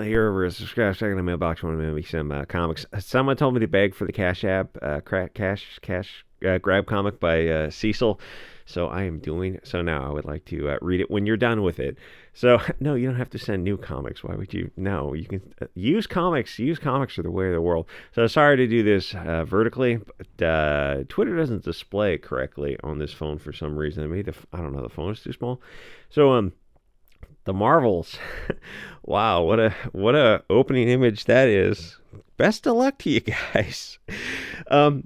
Here over a subscribe second in the mailbox. Want to maybe some comics. Someone told me to beg for the Cash App, grab comic by Cecil. So I am doing so now. I would like to read it when you're done with it. So no, you don't have to send new comics. Why would you? No, you can use comics. Use comics are the way of the world. So sorry to do this vertically, but Twitter doesn't display it correctly on this phone for some reason. Maybe I don't know. The phone is too small. So the Marvels. Wow, what a opening image that is. Best of luck to you guys.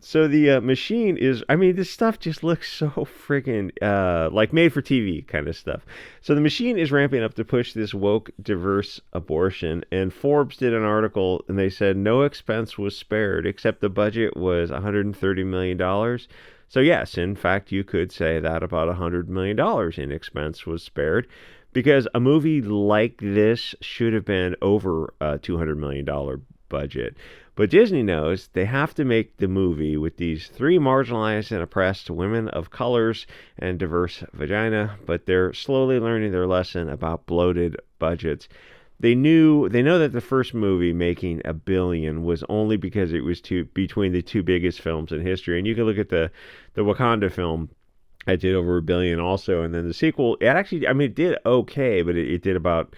So the machine is, I mean, this stuff just looks so friggin' like made for TV kind of stuff. So the machine is ramping up to push this woke, diverse abortion. And Forbes did an article and they said no expense was spared, except the budget was $130 million. So yes, in fact, you could say that about $100 million in expense was spared because a movie like this should have been over a $200 million budget. But Disney knows they have to make the movie with these three marginalized and oppressed women of colors and diverse vagina, but they're slowly learning their lesson about bloated budgets. They know that the first movie making a billion was only because it was between the two biggest films in history. And you can look at the Wakanda film. It did over a billion also, and then the sequel, it actually, I mean, it did okay, but it did about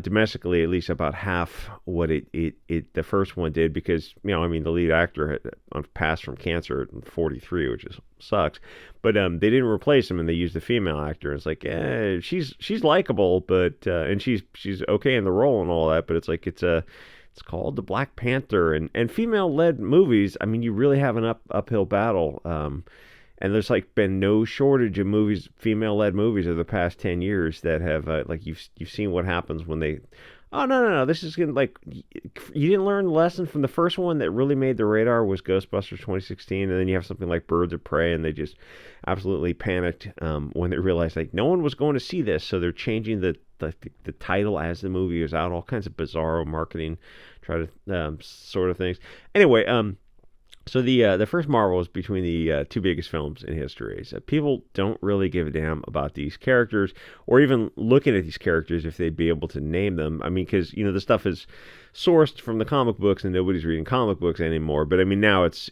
domestically at least about half what the first one did because I mean the lead actor had passed from cancer at 43, which sucks, but they didn't replace him and they used the female actor. It's like she's likable, but and she's okay in the role and all that, but it's like it's called the Black Panther, and female led movies. I mean, you really have an uphill battle. And there's like been no shortage of movies, female-led movies, of the past 10 years that have like you've seen what happens when they. Oh no! This is gonna like you didn't learn the lesson from the first one that really made the radar was Ghostbusters 2016, and then you have something like Birds of Prey, and they just absolutely panicked when they realized like no one was going to see this, so they're changing the title as the movie is out. All kinds of bizarro marketing, try to sort of things. Anyway, so the first Marvel is between the two biggest films in history. So people don't really give a damn about these characters, or even looking at these characters if they'd be able to name them. I mean, because the stuff is sourced from the comic books, and nobody's reading comic books anymore. But I mean, now it's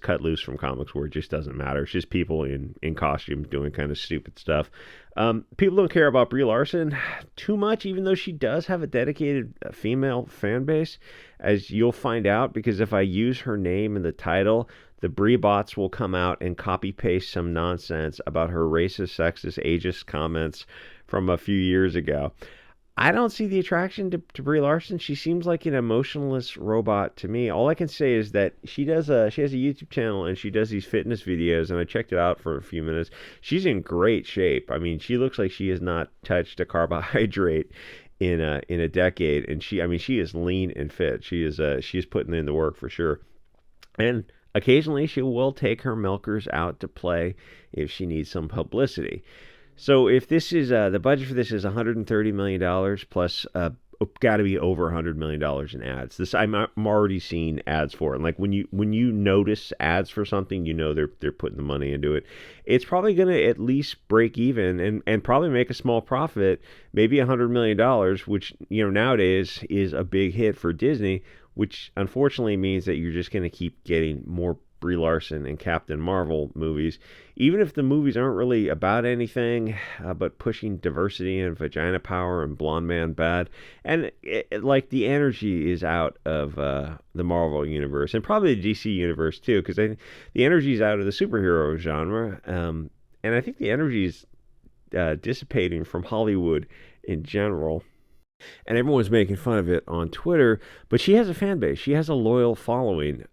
cut loose from comics, where it just doesn't matter. It's just people in costumes doing kind of stupid stuff. People don't care about Brie Larson too much, even though she does have a dedicated female fan base, as you'll find out, because if I use her name in the title, the Brie bots will come out and copy paste some nonsense about her racist, sexist, ageist comments from a few years ago. I don't see the attraction to Brie Larson. She seems like an emotionless robot to me. All I can say is that she has a YouTube channel and she does these fitness videos, and I checked it out for a few minutes. She's in great shape. I mean, she looks like she has not touched a carbohydrate in a decade, and she is lean and fit. She's putting in the work for sure. And occasionally she will take her milkers out to play if she needs some publicity. So if this is the budget for this is $130 million plus got to be over $100 million in ads. I'm already seeing ads for it. And like when you notice ads for something, they're putting the money into it. It's probably going to at least break even and probably make a small profit, maybe $100 million, which nowadays is a big hit for Disney, which unfortunately means that you're just going to keep getting more Brie Larson and Captain Marvel movies, even if the movies aren't really about anything but pushing diversity and vagina power and blonde man bad. And like the energy is out of the Marvel universe and probably the DC universe too, because the energy is out of the superhero genre, and I think the energy is dissipating from Hollywood in general. And everyone's making fun of it on Twitter, but she has a fan base. She has a loyal following.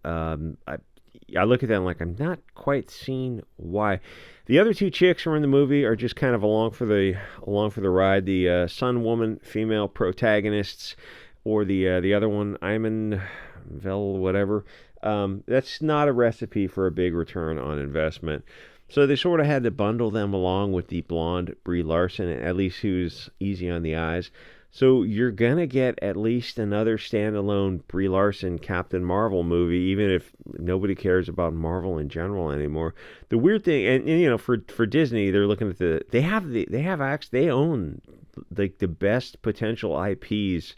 I look at that and like I'm not quite seeing why. The other two chicks who are in the movie are just kind of along for the ride. The Sun Woman female protagonists, or the other one, Iman Vel whatever. That's not a recipe for a big return on investment. So they sort of had to bundle them along with the blonde Brie Larson, at least who's easy on the eyes. So you're going to get at least another standalone Brie Larson Captain Marvel movie, even if nobody cares about Marvel in general anymore. The weird thing, and for Disney, they're looking at they own like the best potential IPs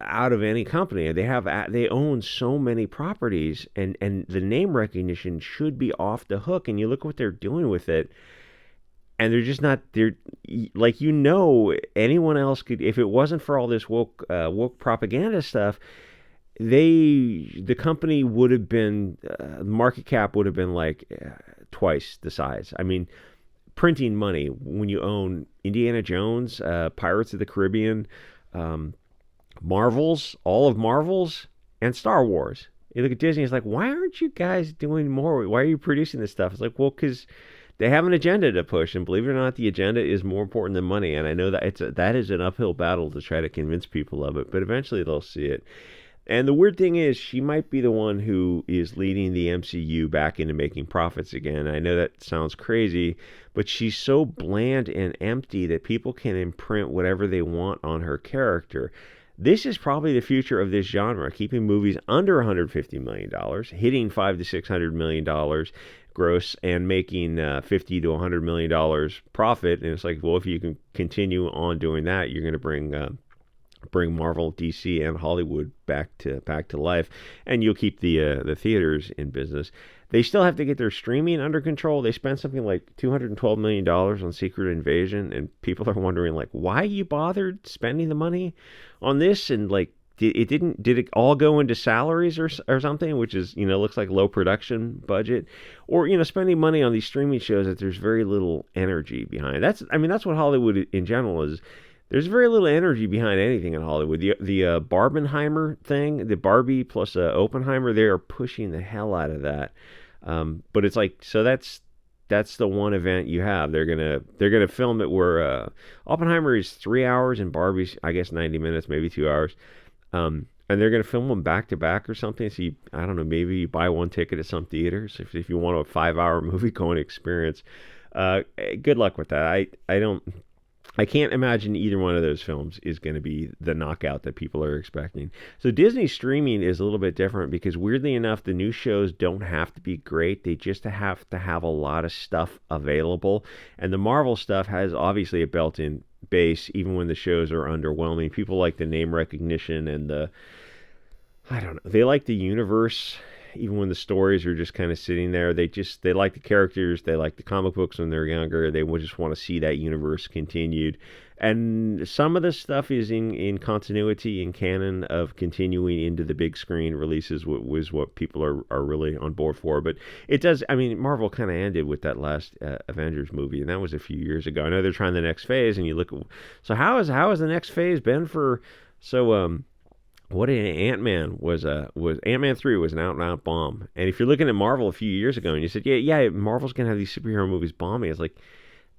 out of any company. They own so many properties, and the name recognition should be off the hook. And you look what they're doing with it, and they're just not. They're like, anyone else could, if it wasn't for all this woke propaganda stuff. The company would have been, market cap would have been like twice the size. I mean, printing money when you own Indiana Jones, Pirates of the Caribbean, um, Marvels, all of Marvels, and Star Wars. You look at Disney, it's like, why aren't you guys doing more? Why are you producing this stuff? It's like, well, because they have an agenda to push, and believe it or not, the agenda is more important than money. And I know that that is an uphill battle to try to convince people of it, but eventually they'll see it. And the weird thing is, she might be the one who is leading the MCU back into making profits again. I know that sounds crazy, but she's so bland and empty that people can imprint whatever they want on her character. This is probably the future of this genre, keeping movies under $150 million, hitting $500 to $600 million gross, and making $50 to $100 million profit. And it's like, well, if you can continue on doing that, you're going to bring Marvel, DC, and Hollywood back to life, and you'll keep the theaters in business. They still have to get their streaming under control. They spent something like $212 million on Secret Invasion, and people are wondering, like, why you bothered spending the money on this? And like, did it all go into salaries or something, which is, looks like low production budget, or spending money on these streaming shows that there's very little energy behind. That's what Hollywood in general is. There's very little energy behind anything in Hollywood. The Barbenheimer thing, the Barbie plus Oppenheimer, they are pushing the hell out of that. But it's like, so that's the one event you have. They're gonna film it where Oppenheimer is 3 hours and Barbie's, I guess, 90 minutes, maybe 2 hours. And they're gonna film them back to back or something. So I don't know, maybe you buy one ticket at some theaters if you want a 5-hour movie going experience. Good luck with that. I can't imagine either one of those films is going to be the knockout that people are expecting. So Disney streaming is a little bit different because, weirdly enough, the new shows don't have to be great. They just have to have a lot of stuff available. And the Marvel stuff has obviously a built-in base, even when the shows are underwhelming. People like the name recognition and I don't know, they like the universe. Even when the stories are just kind of sitting there, they like the characters, they like the comic books when they're younger, they would just want to see that universe continued. And some of the stuff is in continuity and canon of continuing into the big screen releases, was what people are really on board for. But it does, Marvel kind of ended with that last Avengers movie, and that was a few years ago. I know they're trying the next phase, and you look at, so how has the next phase been for, what did Ant-Man was Ant-Man 3 was an out-and-out bomb. And if you're looking at Marvel a few years ago and you said, yeah, Marvel's going to have these superhero movies bombing, it's like,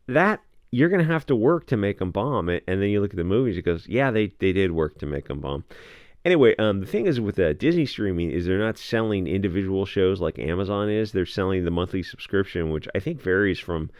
that, you're going to have to work to make them bomb. And then you look at the movies, it goes, yeah, they did work to make them bomb. Anyway, the thing is with Disney streaming is they're not selling individual shows like Amazon is. They're selling the monthly subscription, which I think varies from,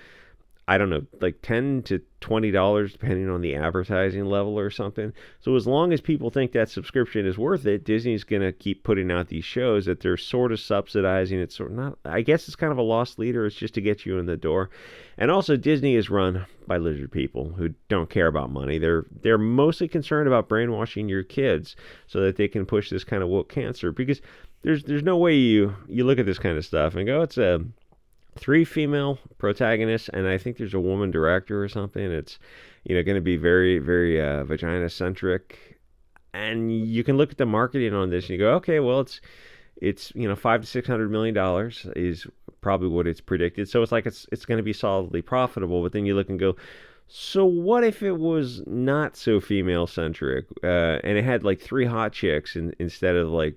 I don't know, like $10 to $20 depending on the advertising level or something. So as long as people think that subscription is worth it, Disney's going to keep putting out these shows that they're sort of subsidizing. It's sort of not, I guess it's kind of a lost leader. It's just to get you in the door. And also Disney is run by lizard people who don't care about money. They're mostly concerned about brainwashing your kids so that they can push this kind of woke cancer, because there's no way you look at this kind of stuff and go, it's a 3 female protagonists, and I think there's a woman director or something. It's going to be very, very vagina centric, and you can look at the marketing on this and you go, okay, well, it's $500 to $600 million is probably what it's predicted. So it's like it's going to be solidly profitable. But then you look and go, so what if it was not so female centric, and it had like 3 hot chicks instead of like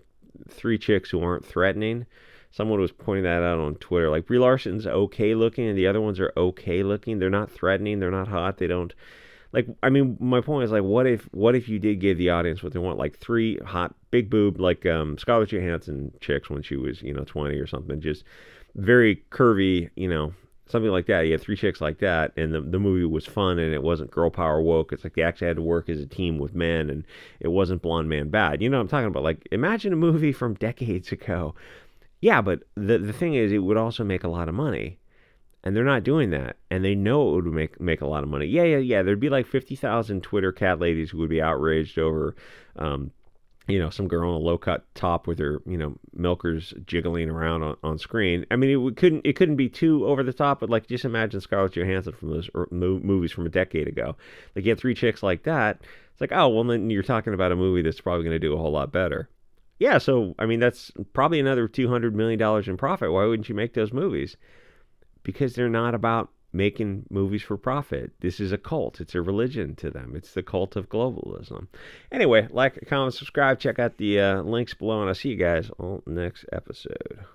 3 chicks who aren't threatening? Someone was pointing that out on Twitter. Like, Brie Larson's okay looking, and the other ones are okay looking. They're not threatening. They're not hot. They don't, like. My point is, like, what if you did give the audience what they want, like 3 hot, big boob, like Scarlett Johansson chicks when she was 20 or something, just very curvy, something like that. You had 3 chicks like that, and the movie was fun, and it wasn't girl power woke. It's like they actually had to work as a team with men, and it wasn't blonde man bad. You know what I'm talking about? Like, imagine a movie from decades ago. Yeah, but the thing is, it would also make a lot of money. And they're not doing that, and they know it would make a lot of money. Yeah. There'd be like 50,000 Twitter cat ladies who would be outraged over, um, some girl in a low cut top with her, milkers jiggling around on screen. I mean, it couldn't be too over the top, but like just imagine Scarlett Johansson from those movies from a decade ago. Like you get three chicks like that. It's like, oh well, then you're talking about a movie that's probably going to do a whole lot better. Yeah, so I mean that's probably another $200 million in profit. Why wouldn't you make those movies? Because they're not about making movies for profit. This is a cult. It's a religion to them. It's the cult of globalism. Anyway, like, comment, subscribe. Check out the links below, and I'll see you guys on the next episode.